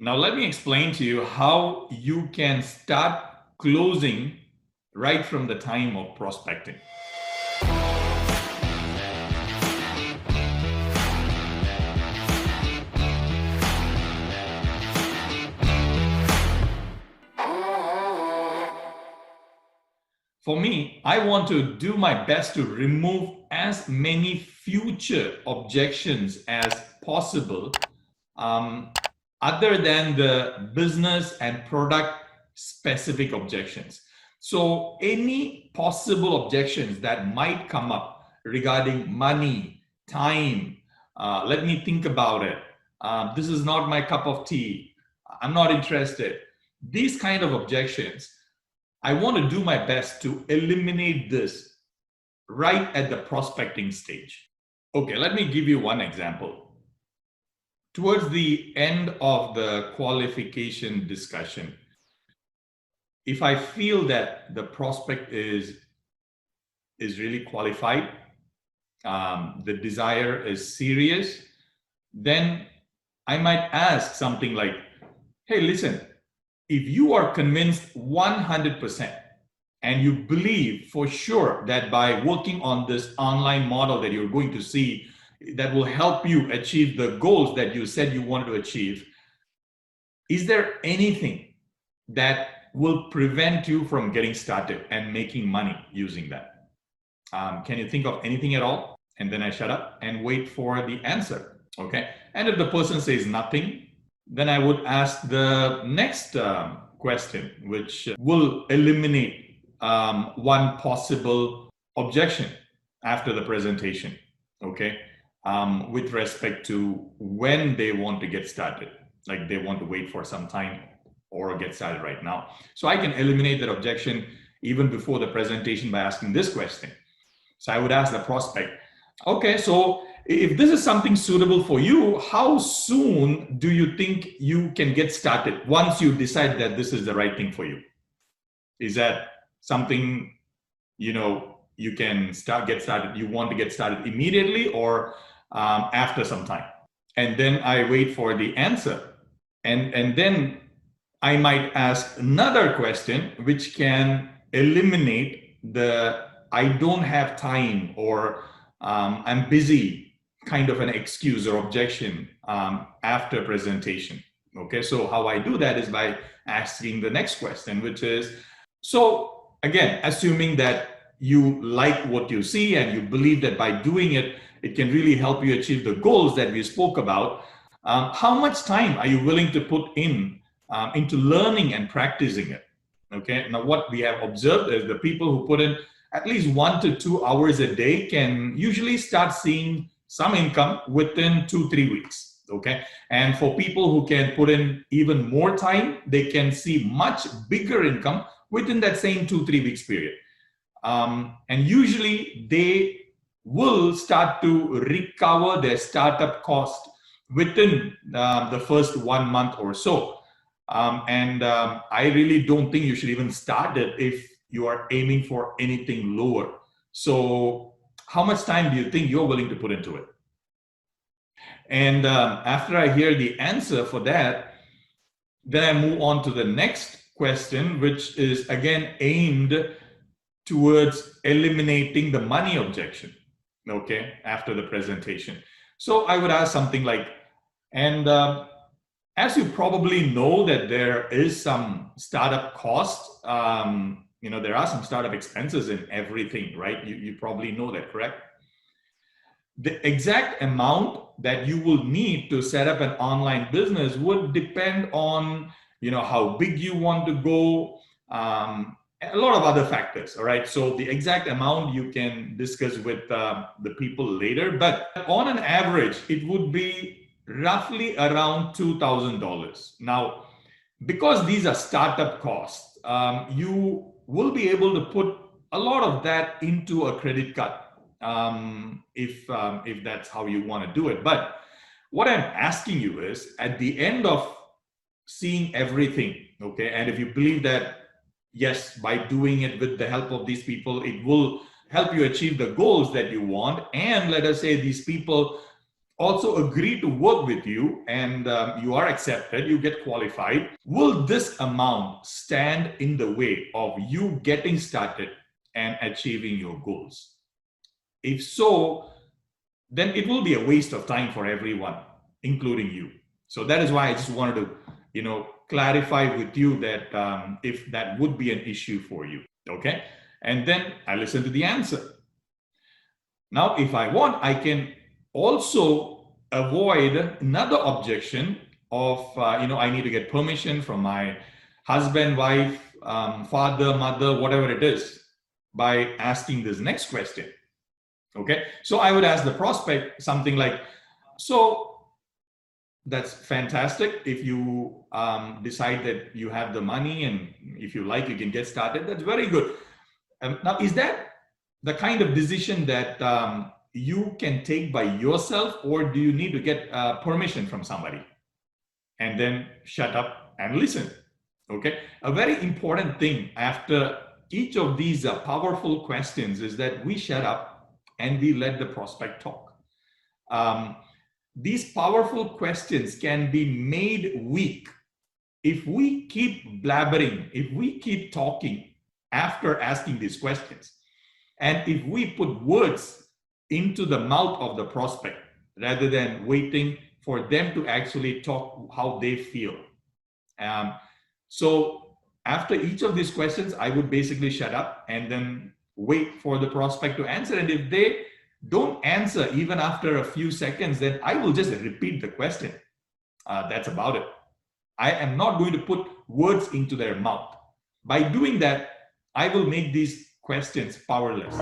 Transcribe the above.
Now, let me explain to you how you can start closing right from the time of prospecting. For me, I want to do my best to remove as many future objections as possible, other than the business and product specific objections. So, any possible objections that might come up regarding money, time, let me think about it. This is not my cup of tea. I'm not interested. These kind of objections, I want to do my best to eliminate this right at the prospecting stage. Okay, let me give you one example. Towards the end of the qualification discussion, if I feel that the prospect is really qualified, the desire is serious, then I might ask something like, hey, listen, if you are convinced 100% and you believe for sure that by working on this online model that you're going to see that will help you achieve the goals that you said you wanted to achieve, is there anything that will prevent you from getting started and making money using that? Can you think of anything at all? And then I shut up and wait for the answer. Okay. And if the person says nothing, then I would ask the next question, which will eliminate one possible objection after the presentation, okay, with respect to when they want to get started, like they want to wait for some time or get started right now. So I can eliminate that objection even before the presentation by asking this question. So I would ask the prospect, okay, so if this is something suitable for you, how soon do you think you can get started once you decide that this is the right thing for you? Is that something, you can get started, you want to get started immediately or after some time? And then I wait for the answer. And then I might ask another question, which can eliminate the I don't have time or I'm busy kind of an excuse or objection after presentation. Okay, so how I do that is by asking the next question, which is, so again, assuming that you like what you see and you believe that by doing it, it can really help you achieve the goals that we spoke about, how much time are you willing to put into learning and practicing it? Okay, now what we have observed is the people who put in at least 1 to 2 hours a day can usually start seeing some income within 2-3 weeks. Okay, and for people who can put in even more time, they can see much bigger income within that same 2-3 weeks period. And usually they will start to recover their startup cost within the first 1 month or so. I really don't think you should even start it if you are aiming for anything lower. So how much time do you think you're willing to put into it? And after I hear the answer for that, then I move on to the next question, which is again aimed towards eliminating the money objection, okay, after the presentation. So I would ask something like, and as you probably know that there is some startup cost, there are some startup expenses in everything, right? You probably know that, correct? The exact amount that you will need to set up an online business would depend on, how big you want to go, a lot of other factors, all right? So the exact amount you can discuss with the people later, but on an average, it would be roughly around $2,000. Now, because these are startup costs, you will be able to put a lot of that into a credit card if that's how you want to do it. But what I'm asking you is, at the end of seeing everything, okay, and if you believe that, yes, by doing it with the help of these people, it will help you achieve the goals that you want, and let us say these people also agree to work with you and you are accepted, you get qualified, will this amount stand in the way of you getting started and achieving your goals? If so, then it will be a waste of time for everyone, including you. So that is why I just wanted to, clarify with you that if that would be an issue for you, okay? And then I listen to the answer. Now, if I want, I can also avoid another objection of, I need to get permission from my husband, wife, father, mother, whatever it is, by asking this next question. Okay, so I would ask the prospect something like, so that's fantastic. If you decide that you have the money and if you like, you can get started. That's very good. Now, is that the kind of decision that you can take by yourself, or do you need to get permission from somebody? And then shut up and listen. Okay, a very important thing after each of these powerful questions is that we shut up and we let the prospect talk. These powerful questions can be made weak if we keep blabbering, if we keep talking after asking these questions, and if we put words into the mouth of the prospect rather than waiting for them to actually talk how they feel. So after each of these questions, I would basically shut up and then wait for the prospect to answer. And if they don't answer even after a few seconds, then I will just repeat the question. That's about it. I am not going to put words into their mouth. By doing that, I will make these questions powerless.